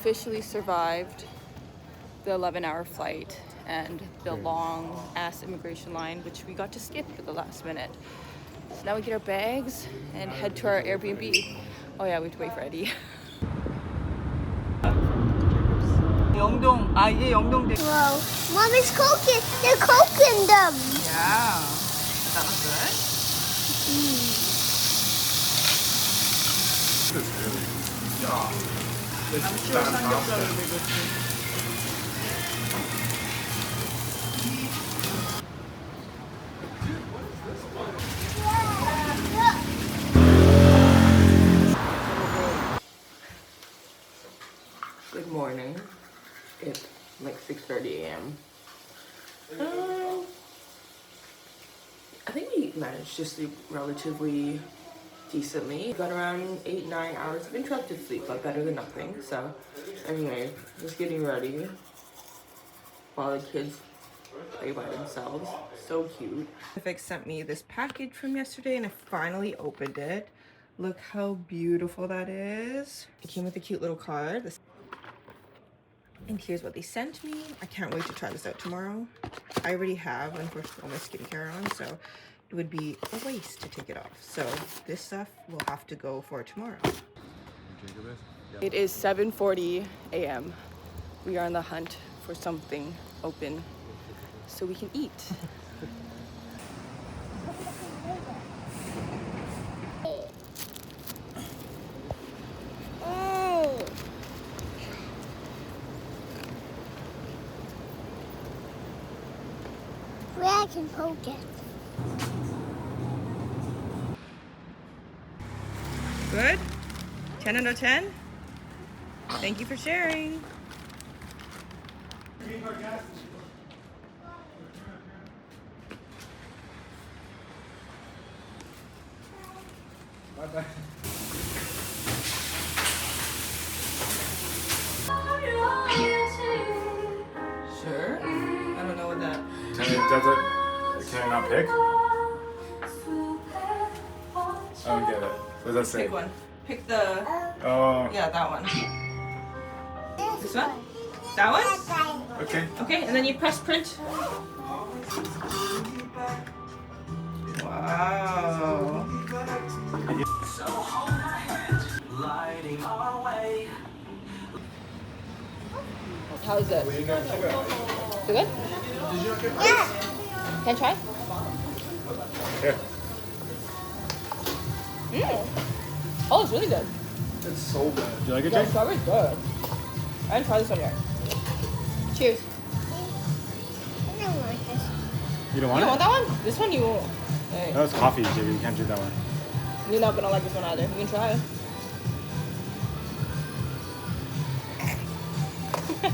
officially survived the 11-hour flight and the long ass immigration line, which we got to skip at the last minute. So now we get our bags and head to our Airbnb. Oh yeah, we have to wait for Eddie. 영동, 얘 영동대. Whoa, Mommy's cooking. They're cooking them. Yeah, that looks good. I'm sure 삼겹살 will be good too. Good morning. It's like 6:30 a.m. I think we managed to sleep relatively decently. Got around 8-9 hours of interrupted sleep, but better than nothing. So anyway, just getting ready while the kids play by themselves. So cute. Pacific sent me this package from yesterday and I finally opened it. Look how beautiful that is. It came with a cute little card. And here's what they sent me. I can't wait to try this out tomorrow. I already have, unfortunately, all my skincare on, so it would be a waste to take it off. So this stuff will have to go for tomorrow. It is 7:40 a.m. We are on the hunt for something open so we can eat. Where I can poke it. Good? 10 out of 10? Thank you for sharing. Bye-bye. Sure? I don't know what that... Can I not pick? I don't get it. What does that say? Pick one. Pick the... Oh. Yeah, that one. This one? That one? Okay. Okay, and then you press print. Wow. How is it? Is it good? Yeah. Can I try? Here. Oh, it's really good. It's so good. Do you like it, Yeah, Jake? strawberry's good. I didn't try this one yet. Cheers. I don't want this. You don't You want don't it? want that one? This one you won't. Hey, That was coffee, Jake. You can't drink that one. you're not gonna like this one either. You can try it.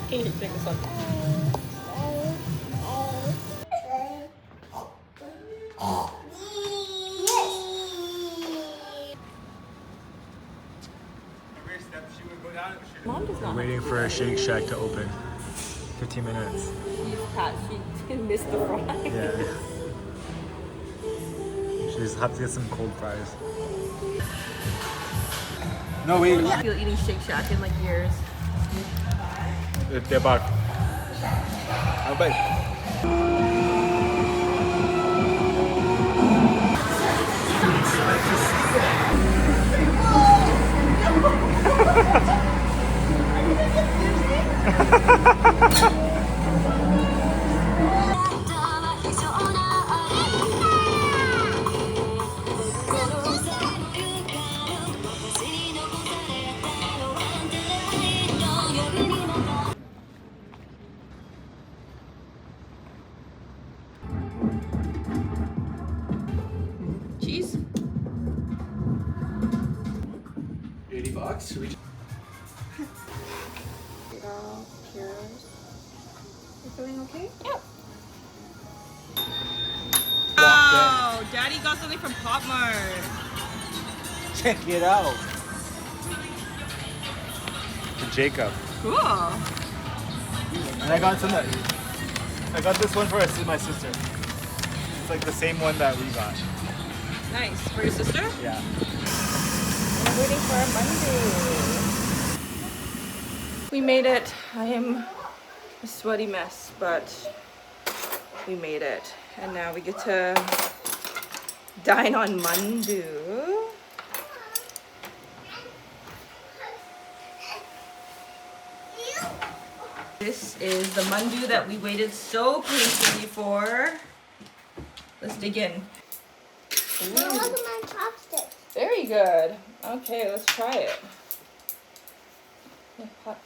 Can you drink this one? Mom does not. Waiting for a Shake Shack to open. 15 minutes. She's Pat. She missed the fries. Yeah. She just have to get some cold fries. No, wait. I feel eating Shake Shack in like years. They're back. I'll bite. Cheese? $80. Girl, cheers. You feeling okay? Yep. Wow, Daddy got something from Pop Mart. Check it out. For Jacob. Cool. And I got this one for my sister. It's like the same one that we got. Nice. For your sister? Yeah. I'm waiting for a Monday. We made it. I am a sweaty mess, but we made it. And now we get to dine on mandu. This is the mandu that we waited so patiently for. Let's dig in. Now look at my chopsticks. Very good. Okay, let's try it. Yeah, hot.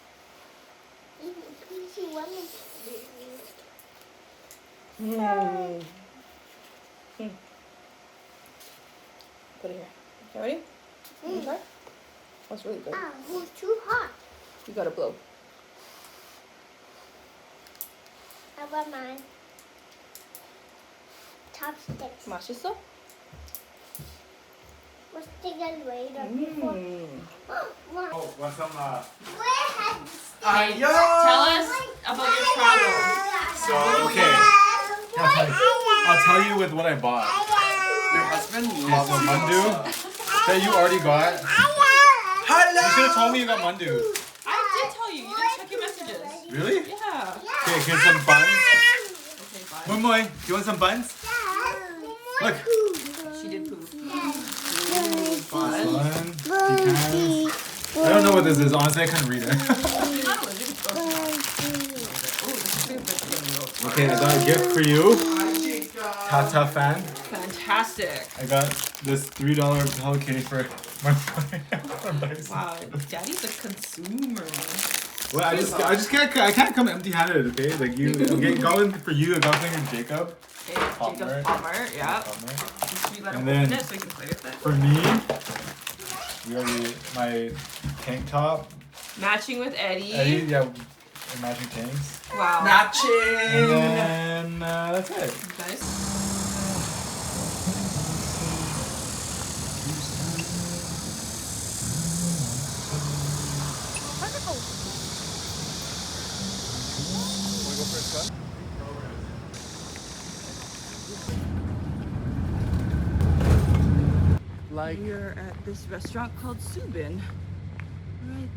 Mm. Mm. Put it here. Okay, ready? You try? That's really good. Ah, it was too hot. You gotta blow. How about mine? Chopsticks. 맛있어? What's the good way to before? Oh, want some? Where has the stick? Tell us about your travels. So okay, I'll tell you with what I bought. Your husband Okay, loves so mandu that you already got. You should have told me you got mandu. I did tell you. You didn't check your messages. Really? Yeah. Okay, here's some buns. Okay, fine. Moy, do you want some buns? Look. She did poop. Bun, pecans. I don't know what this is. Honestly, I couldn't read it. Okay, I got a gift for you. Tata fan. Fantastic. I got this $3 Hello for my boy. Wow, Daddy's a consumer. Well, I just can't come empty-handed, okay? Like you, okay, got one for you. I got one for Jacob. Okay, Jacob's Palmer, yeah. Palmer. You let And him open then it so we can play with it. for me, we already my tank top. Matching with Eddie. Eddie, yeah, matching tanks. Wow. And matching. then that's it. Nice. Wanna go for a spin? Like We're at this restaurant called Subin. Right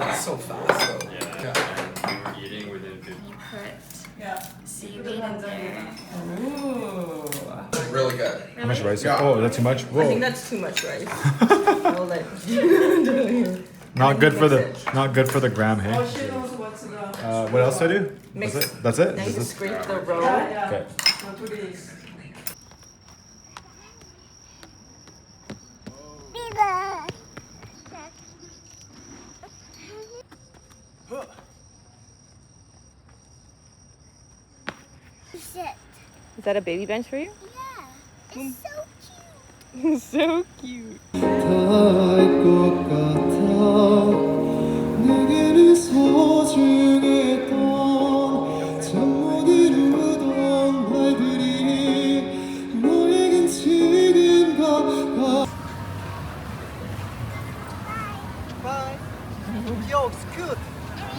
there. so fast though. Yeah. We were eating within 50. Put seaweed in there. Ooh. Really good. How much rice? Yeah. Oh, is that too much? I think Whoa. that's too much rice. I'll let you. Not good for the Mix not good for the gram, hey. What else do I do? Mix. That's it. That's it. Now Is you this- scrape the roll. Okay. Sit. Is that a baby bench for you? Yeah. It's so cute. So cute.